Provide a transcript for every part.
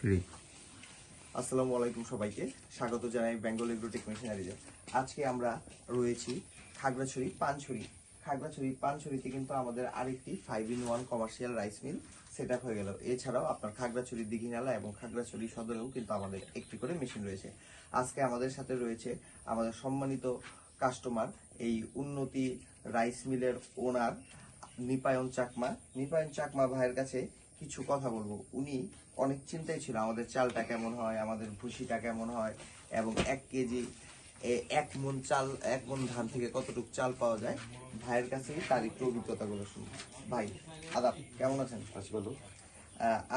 বিক্রি। আসসালামু আলাইকুম সবাইকে স্বাগত জানাই বেঙ্গল এগ্রোটেক মেশিনারিজে। আজকে আমরা রয়েছি খাগড়াছড়ি পানছড়িতে কিন্তু আমাদের আরেকটি 5-in-1 commercial rice mill set up হয়ে গেল। এছাড়াও আপনার খাগড়াছড়ি দিঘিনালা এবং খাগড়াছড়ি সদরেও কিন্তু আমাদের একটি করে মেশিন রয়েছে। আজকে আমাদের সাথে রয়েছে আমাদের সম্মানিত কাস্টমার, এই উন্নতি রাইস মিলের ওনার নিপায়ন চাকমা ভাইয়ের কাছে কিছু কথা বলবো। উনি অনেক চিন্তায় ছিল আমাদের চালটা কেমন হয়, আমাদের ভুসিটা কেমন হয় এবং 1 কেজি 1 মন চাল 1 মন ধান থেকে কতটুকু চাল পাওয়া যায়। ভাইয়ের কাছেই তার একটু অভিজ্ঞতাগুলো শুনুন। ভাই আদাব, কেমন আছেন?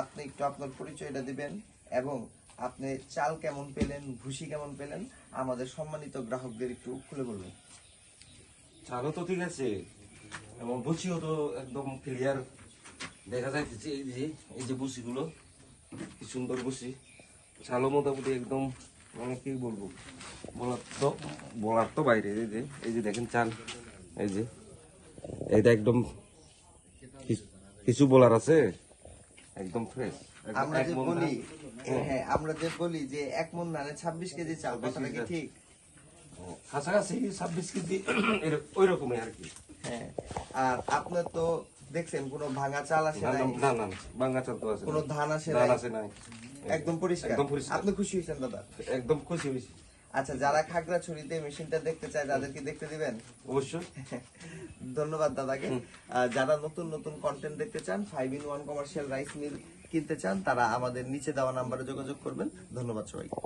আপনি একটু আপনার পরিচয়টা দিবেন এবং আপনি চাল কেমন পেলেন, ভুসি কেমন পেলেন, আমাদের সম্মানিত গ্রাহকদের একটু খুলে বলবেন। চালও তো ঠিক আছে এবং বুসিও তো একদম ক্লিয়ার দেখা যাইতেছে। এই যে বুসিগুলো কি সুন্দর বুসি। চালও মোটামুটি একদম মানে কি বলবো, বলার তো বাইরে। এই যে দেখেন চাল, এইটা একদম কিছু বলার আছে, একদম ফ্রেশ। আমরা যে বলি যে 1 মন ধানে 26 কেজি চাল, কথাটা কি ঠিক? কাছাকাছি 26 কেজি ওই রকমই আর কি। হ্যাঁ, আর আপনার তো দেখছেন কোনো ভাঙা চাল আসে নাই, না ভাঙা চাল তো আছে, কোনো ধান আসে নাই, একদম পরিষ্কার। আপনি খুশি হয়েছেন দাদা? একদম খুশি হয়েছি। আচ্ছা, যারা খাগড়াছড়িতে মেশিনটা দেখতে চায় তাদেরকে দেখতে দিবেন? অবশ্যই। ধন্যবাদ দাদাকে। যারা নতুন কন্টেন্ট দেখতে চান, 5-in-1 কমার্শিয়াল রাইস মিল কিনতে চান, তারা আমাদের নিচে দেওয়া নাম্বারে যোগাযোগ করবেন। ধন্যবাদ সবাইকে।